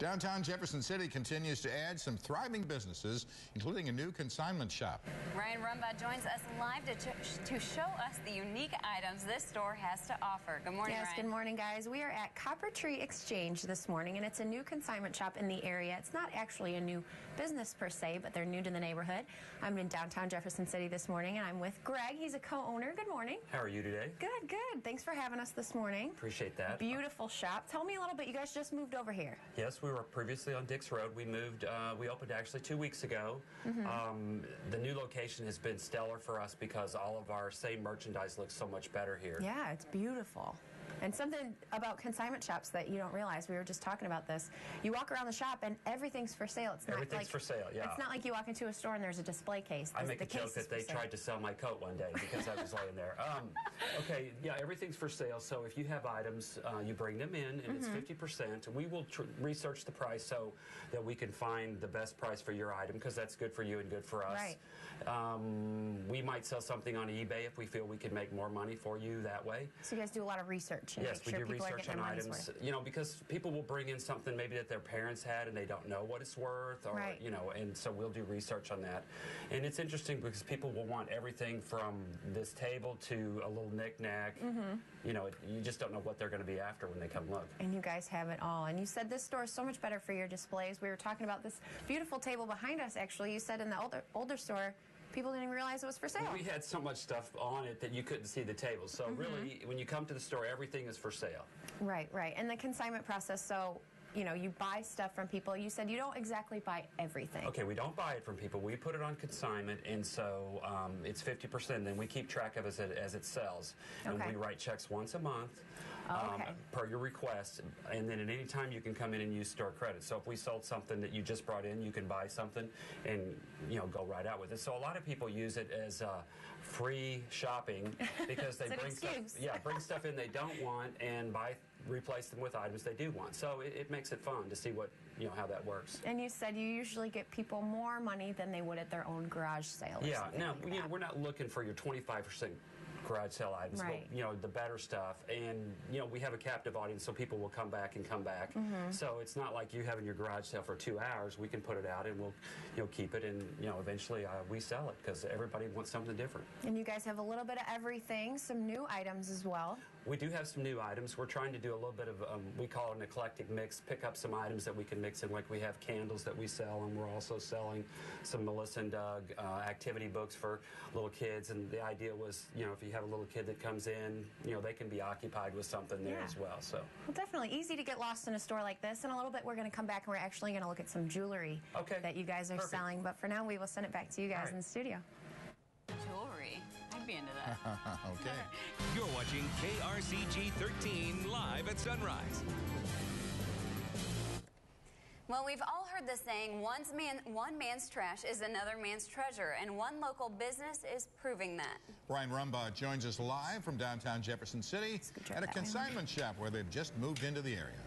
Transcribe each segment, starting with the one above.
Downtown Jefferson City continues to add some thriving businesses, including a new consignment shop. Ryan Rumbaugh joins us live to show us the unique items this store has to offer. Good morning, Yes, Ryan. good morning, guys. We are at Copper Tree Exchange this morning, and it's a new consignment shop in the area. It's not actually a new business per se, but they're new to the neighborhood. I'm in downtown Jefferson City this morning, and I'm with Greg. He's a co-owner. Good morning. How are you today? Good, good. Thanks for having us this morning. Appreciate that. Beautiful shop. Tell me a little bit. You guys just moved over here. Yes, we were previously on Dix Road. We moved, we opened actually 2 weeks ago. The new location has been stellar for us because all of our same merchandise looks so much better here. Yeah, it's beautiful. And something about consignment shops that you don't realize, we were just talking about this. You walk around the shop and everything's for sale. It's not Everything's for sale, yeah. It's not like you walk into a store and there's a display case. I make a joke that they tried to sell my coat one day because I was laying there. Okay, yeah, everything's for sale. So if you have items, you bring them in, and it's 50%. We will research the price so that we can find the best price for your item because that's good for you and good for us. Right. We might sell something on eBay if we feel we can make more money for you that way. So you guys do a lot of research. And yes, make sure we do people research are on getting items. worth. You know, because people will bring in something maybe that their parents had and they don't know what it's worth, or Right. you know, and so we'll do research on that. And it's interesting because people will want everything from this table to a little knick-knack. You know, you just don't know what they're going to be after when they come look. And you guys have it all. And you said this store is so much better for your displays. We were talking about this beautiful table behind us, actually. You said in the older store, people didn't even realize it was for sale. We had so much stuff on it that you couldn't see the table. So really, when you come to the store, everything is for sale. Right, right. And the consignment process, so, you know, you buy stuff from people. You said you don't exactly buy everything. Okay, we don't buy it from people. We put it on consignment, and so it's 50%. Then we keep track of it as it sells. And Okay. we write checks once a month Okay. per your request. And then at any time, you can come in and use store credit. So if we sold something that you just brought in, you can buy something and, you know, go right out with it. So a lot of people use it as free shopping because they bring stuff in they don't want and replace them with items they do want. So it makes it fun to see what, you know, how that works. And you said you usually get people more money than they would at their own garage sale. Or Yeah, something now, like you know, that. we're not looking for your 25% garage sale items, Right. but, you know, the better stuff. And, you know, we have a captive audience, so people will come back and come back. So it's not like you having your garage sale for 2 hours. We can put it out and we'll, you know, keep it, and, you know, eventually we sell it because everybody wants something different. And you guys have a little bit of everything, some new items as well. We do have some new items. We're trying to do a little bit of, we call it an eclectic mix, pick up some items that we can mix in, like we have candles that we sell, and we're also selling some Melissa and Doug activity books for little kids. And the idea was, you know, if you have a little kid that comes in, you know, they can be occupied with something there as well. So, Well, definitely easy to get lost in a store like this. In a little bit, we're going to come back and we're actually going to look at some jewelry that you guys are selling. But for now, we will send it back to you guys in the studio. Jewelry. I'd be into that. Okay. You're watching KRCG 13 live at sunrise. Well, we've all heard the saying, one man's trash is another man's treasure, and one local business is proving that. Ryan Rumbaugh joins us live from downtown Jefferson City at a consignment shop where they've just moved into the area.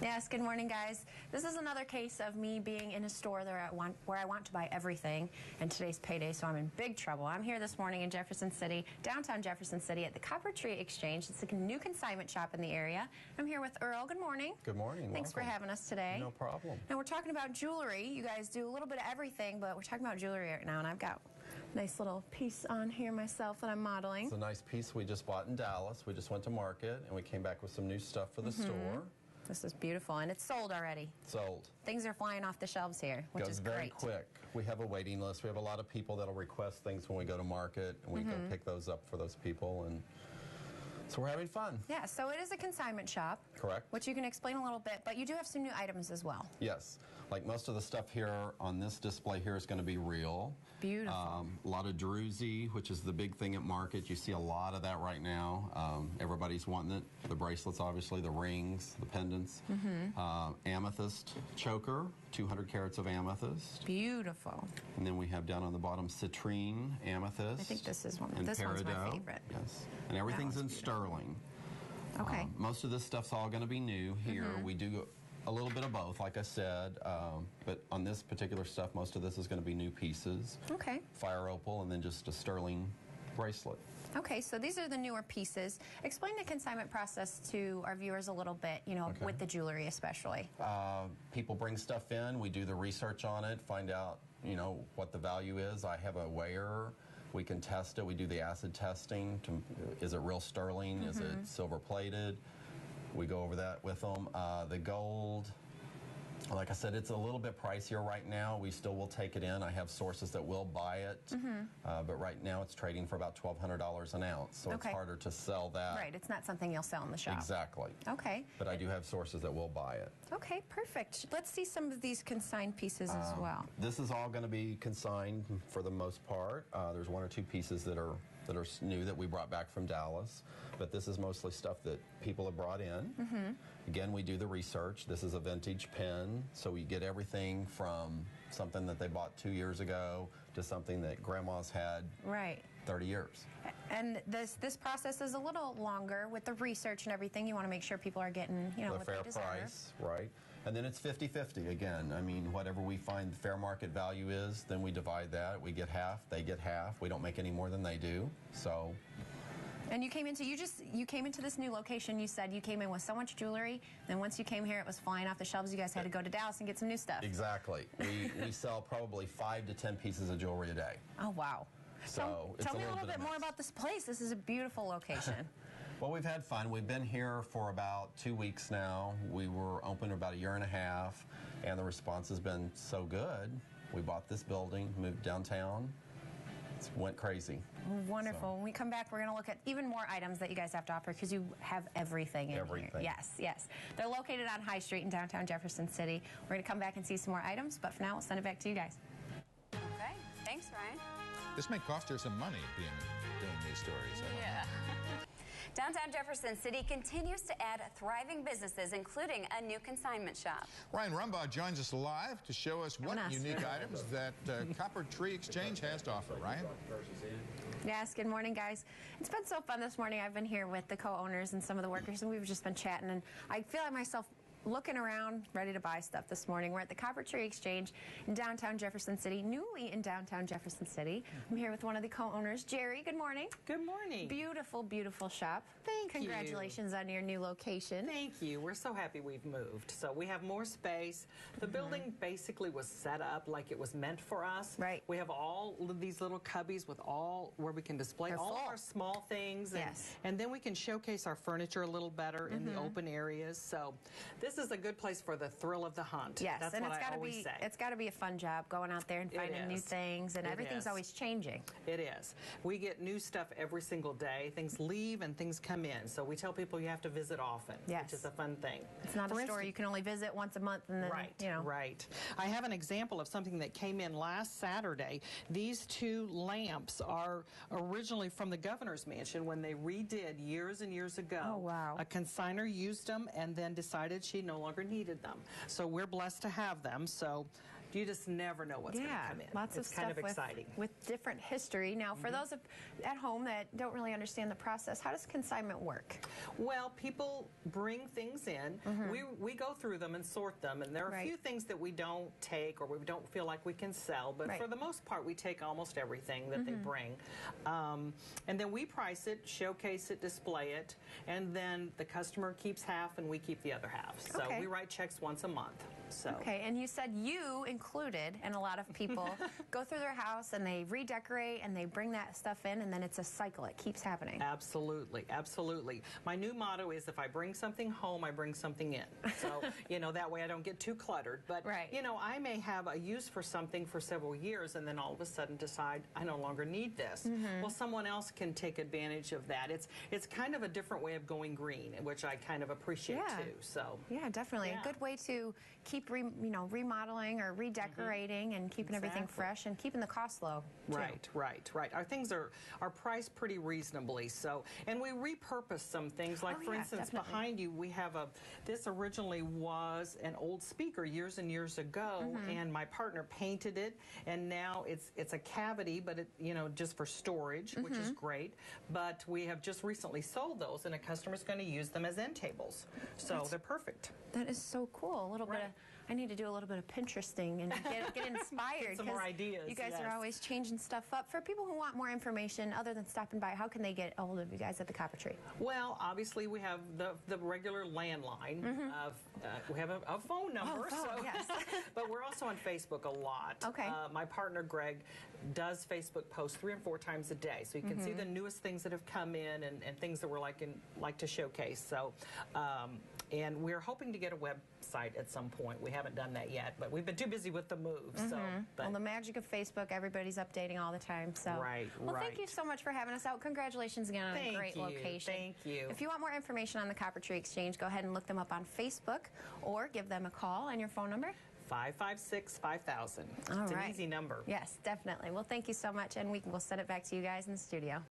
Yes, good morning, guys. This is another case of me being in a store where I want to buy everything, and today's payday, so I'm in big trouble. I'm here this morning in Jefferson City, downtown Jefferson City, at the Copper Tree Exchange. It's a new consignment shop in the area. I'm here with Earl. Good morning. Good morning. Thanks for having us today. No problem. Now, we're talking about jewelry. You guys do a little bit of everything, but we're talking about jewelry right now, and I've got a nice little piece on here myself that I'm modeling. It's a nice piece we just bought in Dallas. We just went to market, and we came back with some new stuff for the store. This is beautiful, and it's sold already. Sold. Things are flying off the shelves here, which is very great. quick. We have a waiting list. We have a lot of people that'll request things when we go to market, and we go pick those up for those people, and so we're having fun. Yeah, so it is a consignment shop. Correct. Which you can explain a little bit, but you do have some new items as well. Yes. Like most of the stuff here on this display here is going to be real. Beautiful. A lot of druzy, which is the big thing at market. You see a lot of that right now. Everybody's wanting it. The bracelets, obviously, the rings, the pendants. Amethyst choker, 200 carats of amethyst. Beautiful. And then we have down on the bottom citrine, amethyst. I think this is one. And This one's my peridot. favorite. Yes. And everything's in sterling. Okay. Most of this stuff's all going to be new here. We do a little bit of both, like I said, but on this particular stuff, most of this is going to be new pieces. Okay. Fire opal, and then just a sterling bracelet. Okay, so these are the newer pieces. Explain the consignment process to our viewers a little bit, you know, with the jewelry especially. People bring stuff in, we do the research on it, find out, you know, what the value is. I have a weigher. We can test it. We do the acid testing. Is it real sterling? Is it silver plated? We go over that with them. The gold, like I said, it's a little bit pricier right now. We still will take it in. I have sources that will buy it, but right now it's trading for about $1,200 an ounce, so it's harder to sell that. Right, it's not something you'll sell in the shop. Exactly. Okay. But I do have sources that will buy it. Okay, perfect. Let's see some of these consigned pieces as well. This is all going to be consigned for the most part. There's one or two pieces that are new that we brought back from Dallas, but this is mostly stuff that people have brought in. Again, we do the research. This is a vintage pin, so we get everything from something that they bought 2 years ago to something that grandma's had 30 years. And this process is a little longer with the research and everything. You want to make sure people are getting, you know, the what fair they deserve. price, right? And then it's 50-50 again. I mean, whatever we find the fair market value is, then we divide that. We get half, they get half. We don't make any more than they do. So. And you came into you came into this new location. You said you came in with so much jewelry. Then once you came here, it was flying off the shelves. You guys had to go to Dallas and get some new stuff. Exactly. We sell probably 5 to 10 pieces of jewelry a day. Oh wow! So tell me a little bit more about this place. This is a beautiful location. Well, we've had fun. We've been here for about 2 weeks now. We were open about a year and a half, and the response has been so good. We bought this building, moved downtown. It went crazy. Wonderful. So. When we come back, we're going to look at even more items that you guys have to offer because you have everything in here. Yes, yes. They're located on High Street in downtown Jefferson City. We're going to come back and see some more items, but for now, we'll send it back to you guys. Okay. Thanks, Ryan. This may cost her some money doing these stories. I don't know. Downtown Jefferson City continues to add thriving businesses, including a new consignment shop. Ryan Rumbaugh joins us live to show us what unique items that Copper Tree Exchange has to offer. Ryan? Yes, good morning, guys. It's been so fun this morning. I've been here with the co-owners and some of the workers, and we've just been chatting, and I feel like myself looking around, ready to buy stuff this morning. We're at the Copper Tree Exchange in downtown Jefferson City, newly in downtown Jefferson City. I'm here with one of the co-owners, Jerry. Good morning. Good morning. Beautiful, beautiful shop. Thank you. Congratulations on your new location. Thank you. We're so happy we've moved. So we have more space. The building basically was set up like it was meant for us. Right. We have all of these little cubbies with all where we can display all of our small things. And then we can showcase our furniture a little better in the open areas. So this is a good place for the thrill of the hunt. Yes, that's and what I always say. It's got to be a fun job going out there and finding new things, and everything's always changing. It is. We get new stuff every single day. Things leave and things come in. So we tell people you have to visit often, which is a fun thing. It's not a store you can only visit once a month and then, you know. Right. I have an example of something that came in last Saturday. These two lamps are originally from the governor's mansion when they redid years and years ago. Oh, wow. A consignor used them and then decided she no longer needed them. So we're blessed to have them. So you just never know what's going to come in. Lots of it's kind stuff of exciting. with different history. Now, for those at home that don't really understand the process, how does consignment work? Well, people bring things in. We go through them and sort them, and there are a few things that we don't take or we don't feel like we can sell, but for the most part, we take almost everything that they bring. And then we price it, showcase it, display it, and then the customer keeps half and we keep the other half. So we write checks once a month. So. Okay, and you said you included, and a lot of people go through their house and they redecorate and they bring that stuff in, and then it's a cycle. It keeps happening. Absolutely, absolutely. My new motto is if I bring something home, I bring something in. So, you know, that way I don't get too cluttered. But, you know, I may have a use for something for several years and then all of a sudden decide I no longer need this. Well, someone else can take advantage of that. It's kind of a different way of going green, which I kind of appreciate too. So yeah, definitely a good way to keep remodeling or redecorating and keeping everything fresh and keeping the cost low too. Right. Our things are priced pretty reasonably. So, and we repurpose some things. Like for instance, behind you we have this originally was an old speaker years and years ago, and my partner painted it, and now it's a cavity, but it, you know, just for storage, which is great. But we have just recently sold those, and a customer's going to use them as end tables. So they're perfect. That is so cool. A little bit of I need to do a little bit of Pinteresting and get inspired. Get some more ideas. You guys yes. are always changing stuff up. For people who want more information other than stopping by, how can they get a hold of you guys at the Copper Tree? Well, obviously we have the regular landline. We have a phone number. Yes. But we're also on Facebook a lot. Okay. My partner Greg does Facebook posts 3 and 4 times a day, so you can see the newest things that have come in and things that we're like to showcase. So, and we're hoping to get a website at some point. We haven't done that yet, but we've been too busy with the move. So, well, the magic of Facebook, everybody's updating all the time. So, well, thank you so much for having us out. Congratulations again on a great location. Thank you. If you want more information on the Copper Tree Exchange, go ahead and look them up on Facebook or give them a call. And your phone number? 556-5000. It's an easy number. Yes, definitely. Well, thank you so much, and we'll send it back to you guys in the studio.